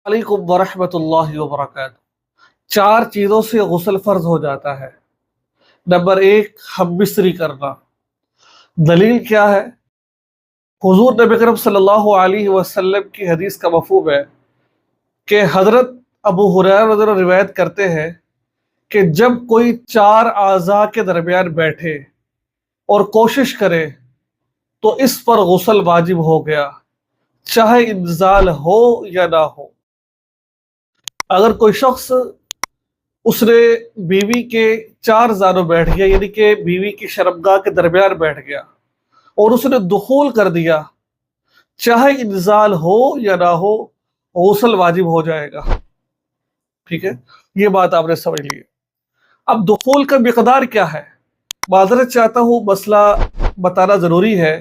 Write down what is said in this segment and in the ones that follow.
अलैकुम वरहमतुल्लाहि वबरकातुहू। चार चीज़ों से गुस्ल फ़र्ज हो जाता है। नंबर एक, हम मिस्री करना। दलील क्या है? हुज़ूर नबी अकरम सल्लल्लाहु अलैहि वसल्लम की हदीस का मफ़हूम है कि हज़रत अबू हुरैरा रज़ी अल्लाह अन्हु रिवायत करते हैं कि जब कोई चार आज़ा के दरमियान बैठे और कोशिश करे तो इस पर गुस्ल वाजिब हो गया, चाहे इंज़ाल हो या ना हो। अगर कोई शख्स उसने बीवी के चार जानों बैठ गया, यानी कि बीवी की शर्मगाह के दरमियान बैठ गया और उसने दुखूल कर दिया, चाहे इंजाल हो या ना हो, गुस्ल वाजिब हो जाएगा। ठीक है, ये बात आपने समझ ली। अब दुखूल का मिकदार क्या है? माजरत चाहता हूँ, मसला बताना ज़रूरी है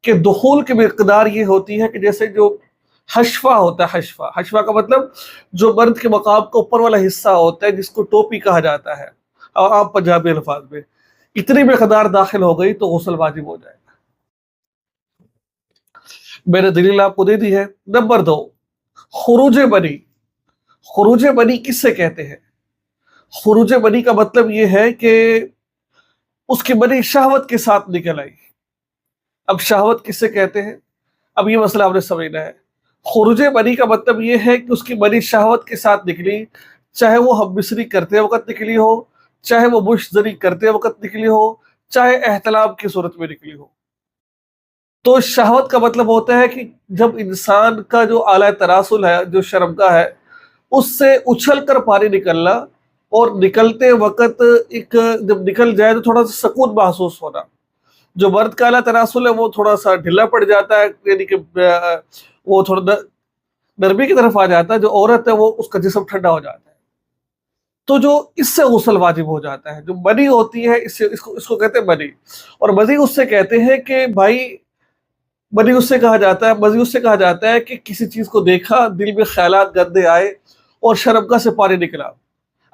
कि दुखूल की मिकदार ये होती है कि जैसे जो हशफा होता है, हशफा हशफा का मतलब जो मर्द के मकाम का ऊपर वाला हिस्सा होता है जिसको टोपी कहा जाता है और आप पंजाबी अल्फाज में, इतनी मिकदार दाखिल हो गई तो गुस्ल वाजिब हो जाएगा। मैंने दलील आपको दे दी है। नंबर दो, खुरूज बनी। खुरूज बनी किससे कहते हैं? खुरूज बनी का मतलब ये है कि उसकी बनी शहवत के साथ निकल आई। अब शहवत किससे कहते हैं? अब ये मसला आपने समझना है। खुरूज बनी का मतलब ये है कि उसकी बनी शहवत के साथ निकली, चाहे वो हममिस्री करते वक्त निकली हो, चाहे वो मुश्तरी करते वक्त निकली हो, चाहे एहतलाम की सूरत में निकली हो। तो शहवत का मतलब होता है कि जब इंसान का जो आला तनासुल है, जो शर्मगाह है, उससे उछल कर पानी निकलना और निकलते वक्त एक जब निकल जाए तो थोड़ा सा सुकून महसूस होना। जो मर्द का आला तनासुल है वो थोड़ा सा ढीला पड़ जाता है, यानी कि वो थोड़ा नरमी की तरफ आ जाता है। जो औरत है वो उसका जिस्म ठंडा हो जाता है। तो जो इससे गुस्ल वाजिब हो जाता है, जो मनी होती है, इससे इसको इसको कहते हैं मनी। और मज़ी उससे कहते हैं कि भाई, मनी उससे कहा जाता है, मज़ी उससे कहा जाता है कि किसी चीज़ को देखा, दिल में ख़यालात गंदे आए और शर्मगाह से पानी निकला।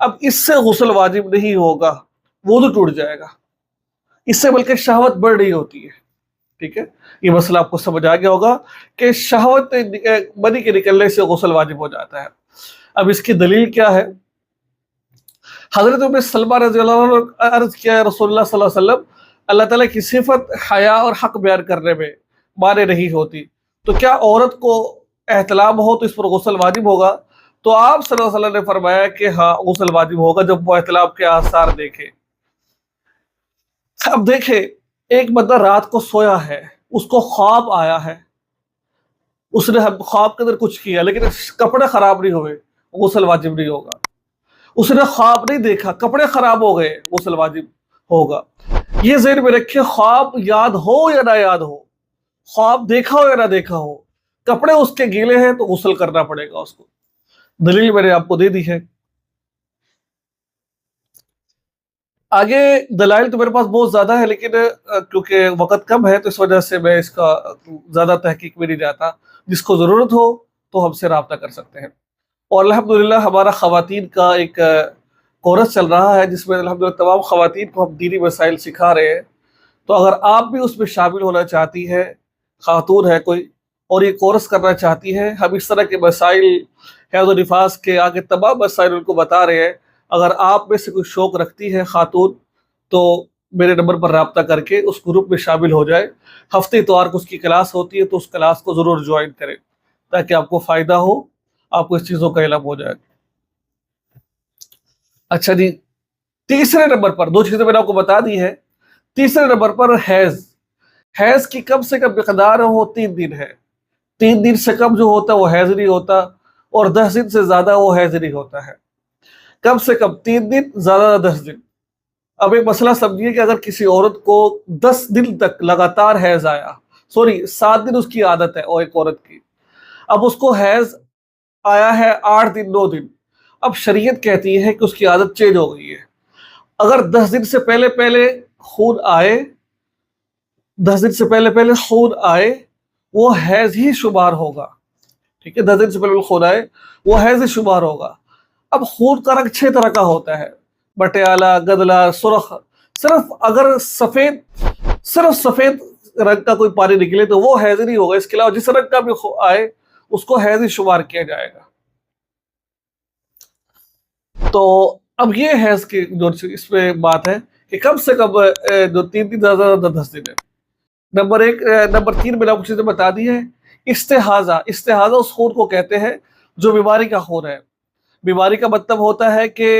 अब इससे गुस्ल वाजिब नहीं होगा, वुज़ू टूट जाएगा। इससे बल्कि शहवत बढ़ रही होती है। ठीक है, ये मसला आपको समझ आ गया होगा कि शहवत मनी के निकलने से गुस्ल वाजिब हो जाता है। अब इसकी दलील क्या है? हज़रत उम्मे सलमा रज़ियल्लाहु अन्हा अर्ज़ किया, या रसूलुल्लाह सल्लल्लाहु अलैहि वसल्लम, अल्लाह ताला की सिफत हया और हक बयान करने में माने नहीं होती, तो क्या औरत को एहतलाम हो तो इस पर गुस्ल वाजिब होगा? तो आप सल्लल्लाहु अलैहि वसल्लम ने फरमाया कि हाँ, गुस्ल वाजिब होगा जब वो एहतलाम के आसार देखे। अब देखे, एक बंदा रात को सोया है, उसको ख्वाब आया है, उसने ख्वाब के अंदर कुछ किया लेकिन कपड़े खराब नहीं हुए, गुस्ल वाजिब नहीं होगा। उसने ख्वाब नहीं देखा, कपड़े खराब हो गए, गुस्ल वाजिब होगा। ये ज़हन में रखिए, ख्वाब याद हो या ना याद हो, ख्वाब देखा हो या ना देखा हो, कपड़े उसके गीले हैं तो गुस्ल करना पड़ेगा उसको। दलील मैंने आपको दे दी है। आगे दलाइल तो मेरे पास बहुत ज़्यादा है, लेकिन क्योंकि वक़्त कम है तो इस वजह से मैं इसका ज़्यादा तहकीक में नहीं जाता। जिसको ज़रूरत हो तो हमसे राब्ता कर सकते हैं। और अल्हम्दुलिल्लाह हमारा ख़वातीन का एक कोर्स चल रहा है जिसमें अल्हम्दुलिल्लाह तमाम ख़वातीन को हम दीनी मसाइल सिखा रहे हैं। तो अगर आप भी उसमें शामिल होना चाहती हैं, ख़ातून है कोई और ये कोर्स करना चाहती हैं, हम इस तरह के मसाइल, हैज़ और निफास के आगे तमाम मसाइल उनको बता रहे हैं। अगर आप में से कोई शौक़ रखती है ख़ातून, तो मेरे नंबर पर राब्ता करके उस ग्रुप में शामिल हो जाए। हफ़्ते इतवार को उसकी क्लास होती है, तो उस क्लास को ज़रूर जॉइन करें ताकि आपको फ़ायदा हो, आपको इस चीज़ों का इल्म हो जाए। अच्छा जी, तीसरे नंबर पर 2 चीज़ें मैंने आपको बता दी है। तीसरे नंबर पर हैज़। हैज़ की कम से कम मिक़दार वो 3 दिन है। 3 दिन से कम जो होता है वो हैज़ नहीं होता और 10 दिन से ज़्यादा वो हैज़ नहीं होता है। कम से कम 3 दिन, ज़्यादा 10 दिन। अब एक मसला समझिए कि अगर किसी औरत को 10 दिन तक लगातार हैज़ आया, सॉरी 7 दिन उसकी आदत है और एक औरत की, अब उसको हैज़ आया है 8 दिन, 9 दिन, अब शरीयत कहती है कि उसकी आदत चेंज हो गई है। अगर 10 दिन से पहले-पहले खून आए, 10 दिन से पहले-पहले खून आए, वो हैज़ ही शुमार होगा। ठीक है, 10 दिन से पहले खून आए, वो हैज़ ही शुमार होगा। अब खून का रंग 6 तरह का होता है, मटियाला, गदला, सुर्ख। सिर्फ अगर सिर्फ सफ़ेद रंग का कोई पानी निकले तो वो हैज़ नहीं होगा। इसके अलावा जिस रंग का भी आए, उसको हैज़ ही शुमार किया जाएगा। تو اب یہ حیض کی جو اس میں بات ہے کہ کم سے کم جو 3 زیادہ 10 دن ہے۔ نمبر 1 نمبر 3 میں نے آپ کو چیزیں بتا دی ہے۔ استحاضہ اس خون کو کہتے ہیں جو بیماری کا خون ہے۔ بیماری کا مطلب ہوتا ہے کہ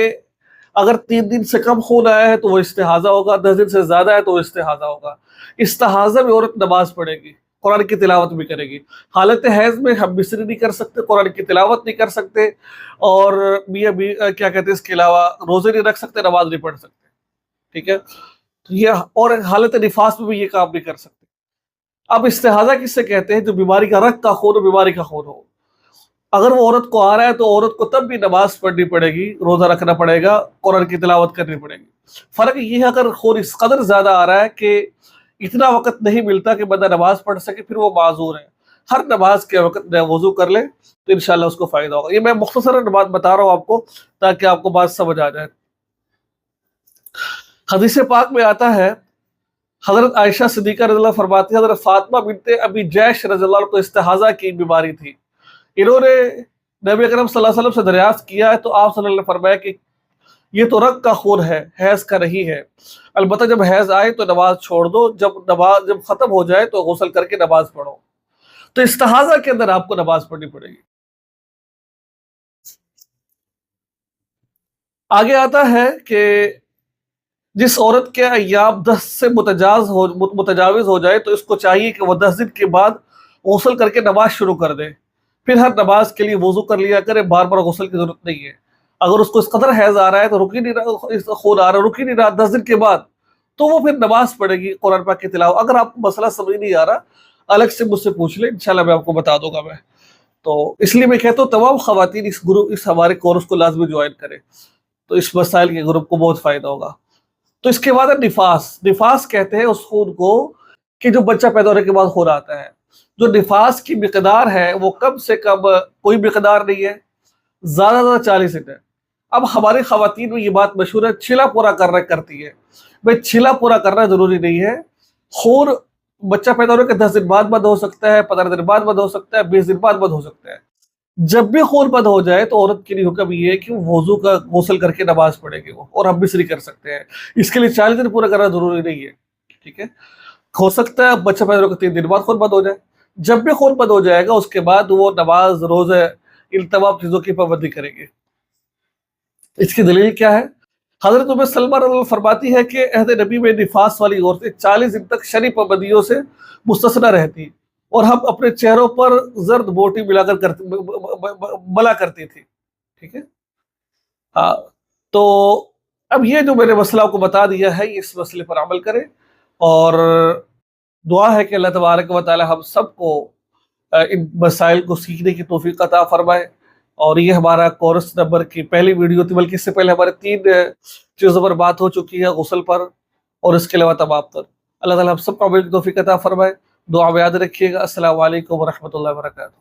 اگر 3 دن سے کم خون آیا ہے تو وہ استحاضہ ہوگا، 10 دن سے زیادہ ہے تو وہ استحاضہ ہوگا۔ استحاضہ میں عورت نماز پڑھے گی، قرآن کی تلاوت بھی کرے گی۔ حالت حیض میں ہم مصری نہیں کر سکتے، قرآن کی تلاوت نہیں کر سکتے، اور کیا کہتے ہیں اس کے علاوہ روزے نہیں رکھ سکتے، نماز نہیں پڑھ سکتے، ٹھیک ہے؟ یہ اور حالت نفاس میں بھی یہ کام نہیں کر سکتے۔ اب استحاضہ کس سے کہتے ہیں؟ جو بیماری کا رگ کا خون ہو، بیماری کا خون ہو۔ اگر وہ عورت کو آ رہا ہے تو عورت کو تب بھی نماز پڑھنی پڑے گی، روزہ رکھنا پڑے گا، قرآن کی تلاوت کرنی پڑے گی۔ فرق یہ ہے اگر خون اس قدر زیادہ آ رہا ہے کہ اتنا وقت نہیں ملتا کہ بندہ نماز پڑھ سکے، پھر وہ معذور ہے۔ ہر نماز کے وقت وضو کر لے تو انشاءاللہ اس کو فائدہ ہوگا۔ یہ میں مختصراً بات بتا رہا ہوں آپ کو تاکہ آپ کو بات سمجھ آ جائے۔ حدیث پاک میں آتا ہے، حضرت عائشہ صدیقہ رضی اللہ فرماتی ہے، حضرت فاطمہ بنت ابی جیش رضی اللہ عنہ کو استحاضہ کی بیماری تھی۔ انہوں نے نبی اکرم صلی اللہ علیہ وسلم سے دریافت کیا ہے تو آپ صلی اللہ علیہ وسلم نے فرمایا کہ یہ تو رگ کا خون ہے، حیض کا نہیں ہے، البتہ جب حیض آئے تو نماز چھوڑ دو، جب ختم ہو جائے تو غسل کر کے نماز پڑھو۔ تو استحاضہ کے اندر آپ کو نماز پڑھنی پڑے گی۔ آگے آتا ہے کہ جس عورت کے ایام 10 سے متجاوز ہو جائے تو اس کو چاہیے کہ وہ 10 دن کے بعد غسل کر کے نماز شروع کر دے، پھر ہر نماز کے لیے وضو کر لیا کرے، بار بار غسل کی ضرورت نہیں ہے۔ اگر اس کو اس قدر حیض آ رہا ہے تو رک ہی نہیں رہا، خون آ رہا ہے رک ہی نہیں رہا 10 دن کے بعد، تو وہ پھر نماز پڑھے گی قرآن پاک کی تلاوت۔ اگر آپ کو مسئلہ سمجھ نہیں آ رہا الگ سے مجھ سے پوچھ لیں، انشاءاللہ میں آپ کو بتا دوں گا میں۔ تو اس لیے میں کہتا ہوں تمام خواتین اس ہمارے کورس کو لازمی جوائن کریں، تو اس مسائل کے گروپ کو بہت فائدہ ہوگا۔ تو اس کے بعد ہے نفاس کہتے ہیں اس خون کو کہ جو بچہ پیدا ہونے کے بعد خون آتا ہے۔ جو نفاس کی مقدار ہے وہ کم سے کم کوئی مقدار نہیں ہے، زیادہ زیادہ 40 دن ہے۔ اب ہماری خواتین میں یہ بات مشہور ہے چھلا پورا کرتی ہے۔ بھائی چھلا پورا کرنا ضروری نہیں ہے۔ خون بچہ پیدا ہونے کے 10 دن بعد بند ہو سکتا ہے، 15 دن بعد بند ہو سکتا ہے، 20 دن بعد بند ہو سکتا ہے۔ جب بھی خون بند ہو جائے تو عورت کے لیے حکم یہ ہے کہ وہ وضو کا غسل کر کے نماز پڑھے گی، اور ہم مصری کر سکتے ہیں۔ اس کے لیے 40 دن پورا کرنا ضروری نہیں ہے، ٹھیک ہے؟ ہو سکتا ہے بچہ پیدا ہونے کے 3 دن بعد خون بند ہو جائے۔ جب بھی خون بند ہو جائے گا اس کے بعد وہ نماز، روزے، ان تمام چیزوں کی پابندی کریں گے۔ اس کی دلیل کیا ہے؟ حضرت ام سلمہ رضی اللہ فرماتی ہے کہ عہد نبی میں نفاس والی عورتیں 40 دن تک شرعی پابندیوں سے مستثنی رہتی، اور ہم اپنے چہروں پر زرد بوٹی ملا کرتی تھی، ٹھیک ہے؟ ہاں، تو اب یہ جو میں نے مسئلہ آپ کو بتا دیا ہے، اس مسئلے پر عمل کریں، اور دعا ہے کہ اللہ تبارک و تعالی ہم سب کو ان مسائل کو سیکھنے کی توفیق عطا فرمائے۔ اور یہ ہمارا کورس نمبر کی پہلی ویڈیو تھی، بلکہ اس سے پہلے ہمارے 3 چیزوں پر بات ہو چکی ہے، غسل پر اور اس کے علاوہ تمام پر۔ اللہ تعالی ہم سب کو عمل کی توفیق عطا فرمائے۔ دعا میں یاد رکھیے گا۔ السلام علیکم ورحمۃ اللہ وبرکاتہ۔